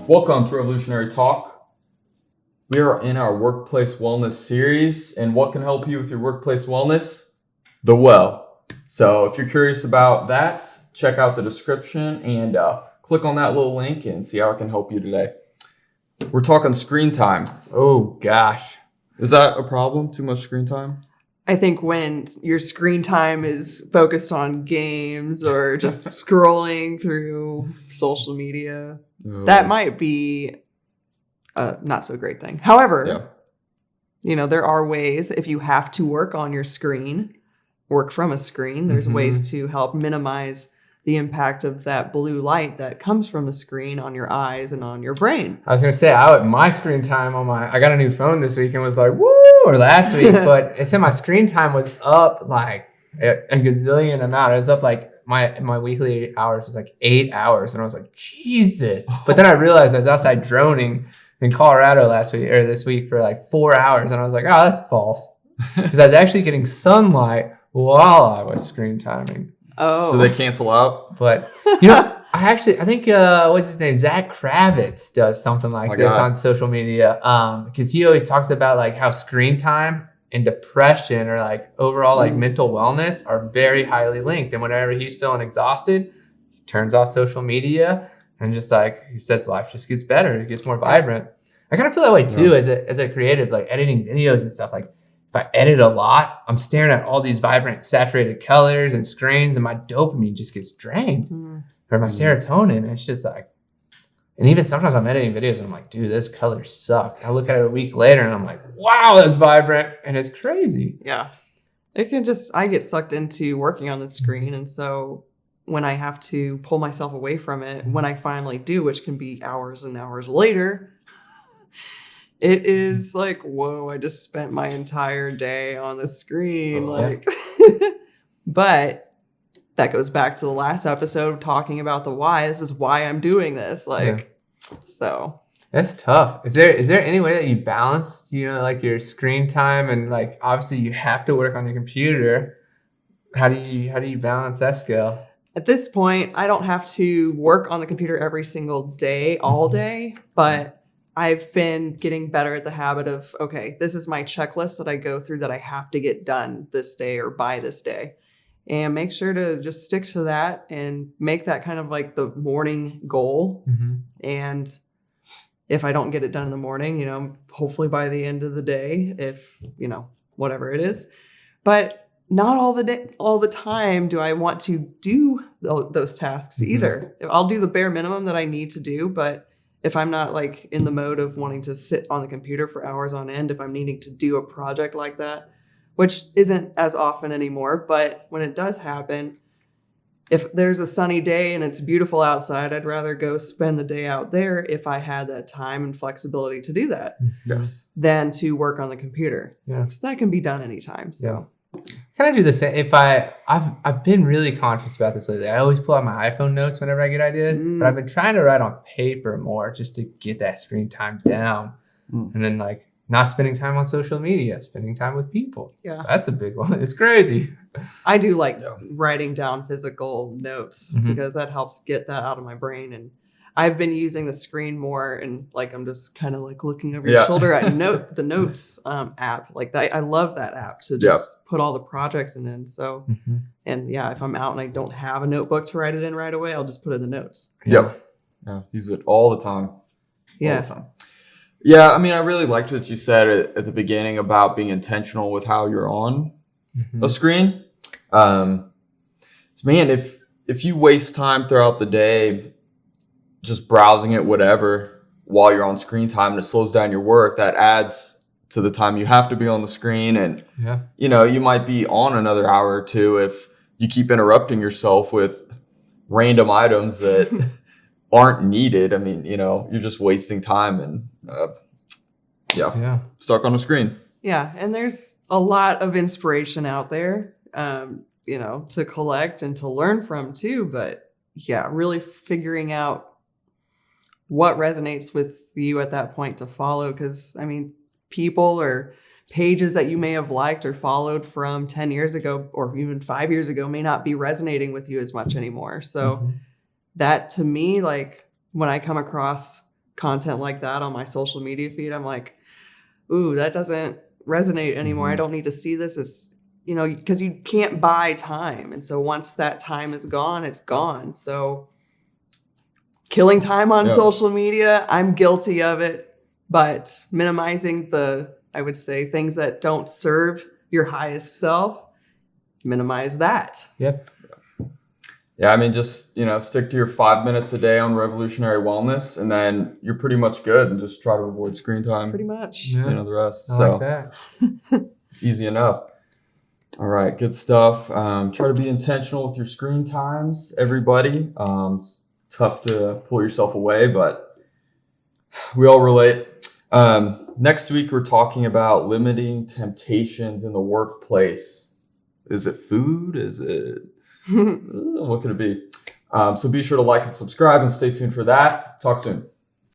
Welcome to Revolutionary Talk. We are in our workplace wellness series, and what can help you with your workplace wellness? The well. So if you're curious about that, check out the description and click on that little link and see how I can help you today. We're talking screen time. Oh, gosh. Is that a problem? Too much screen time? I think when your screen time is focused on games or just scrolling through social media, that might be a not so great thing. However, there are ways if you have to work on your screen, work from a screen, there's ways to help minimize the impact of that blue light that comes from the screen on your eyes and on your brain. I was going to say, my screen time I got a new phone this week and was like, woo, or last week, but it said my screen time was up like a gazillion amount. It was up like my weekly hours was like 8 hours. And I was like, Jesus. But then I realized I was outside droning in Colorado this week for like 4 hours. And I was like, oh, that's false. Because I was actually getting sunlight while I was screen timing. Oh. Do they cancel out? But, I think, what's his name? Zach Kravitz does something like this on social media. Because he always talks about like how screen time and depression or like overall like mental wellness are very highly linked. And whenever he's feeling exhausted, he turns off social media and just like, he says life just gets better. It gets more vibrant. I kind of feel that way too as a creative, like editing videos and stuff. Like, if I edit a lot, I'm staring at all these vibrant, saturated colors and screens, and my dopamine just gets drained. Or my serotonin. It's just like, and even sometimes I'm editing videos and I'm like, dude, this color sucks. I look at it a week later and I'm like, wow, that's vibrant. And it's crazy. Yeah. I get sucked into working on the screen. And so when I have to pull myself away from it, when I finally do, which can be hours and hours later, it is like, whoa, I just spent my entire day on the screen. But that goes back to the last episode talking about the why. This is why I'm doing this. So. That's tough. Is there any way that you balance, like your screen time and like, obviously you have to work on your computer. How do you balance that scale? At this point, I don't have to work on the computer every single day, all day, but I've been getting better at the habit of, okay, this is my checklist that I go through that I have to get done this day or by this day. And make sure to just stick to that and make that kind of like the morning goal. And if I don't get it done in the morning, hopefully by the end of the day, if, whatever it is. But not all the time do I want to do those tasks either. I'll do the bare minimum that I need to do, but if I'm not like in the mode of wanting to sit on the computer for hours on end, if I'm needing to do a project like that, which isn't as often anymore, but when it does happen, if there's a sunny day and it's beautiful outside, I'd rather go spend the day out there if I had that time and flexibility to do that than to work on the computer. Because that can be done anytime. So. Can I do the same? I've been really conscious about this lately. I always pull out my iPhone notes whenever I get ideas, but I've been trying to write on paper more just to get that screen time down. And then like not spending time on social media, spending time with people. Yeah. That's a big one. It's crazy. I do like writing down physical notes because that helps get that out of my brain. And I've been using the screen more and like I'm just kind of like looking over your shoulder at the notes app. Like that, I love that app to just put all the projects in. So and if I'm out and I don't have a notebook to write it in right away, I'll just put it in the notes. Yeah, use it all the time. All the time. Yeah, I mean, I really liked what you said at the beginning about being intentional with how you're on a screen. So man, if you waste time throughout the day just browsing it, whatever, while you're on screen time, and it slows down your work, that adds to the time you have to be on the screen. And, you might be on another hour or two if you keep interrupting yourself with random items that aren't needed. I mean, you're just wasting time and stuck on a screen. Yeah. And there's a lot of inspiration out there, to collect and to learn from too. But really figuring out what resonates with you at that point to follow. Because I mean, people or pages that you may have liked or followed from 10 years ago or even 5 years ago may not be resonating with you as much anymore. So that to me, like when I come across content like that on my social media feed, I'm like, ooh, that doesn't resonate anymore. I don't need to see this. It's, you know, because you can't buy time. And so once that time is gone, it's gone. So killing time on social media, I'm guilty of it, but minimizing I would say, things that don't serve your highest self, minimize that. Yep. Yeah, I mean, just, you know, stick to your 5 minutes a day on revolutionary wellness, and then you're pretty much good, and just try to avoid screen time. Pretty much. You know, the rest. I so like that. Easy enough. All right, good stuff. Try to be intentional with your screen times, everybody. It's tough to pull yourself away, but we all relate. Next week, we're talking about limiting temptations in the workplace. Is it food? Is it... what could it be? So be sure to like and subscribe and stay tuned for that. Talk soon.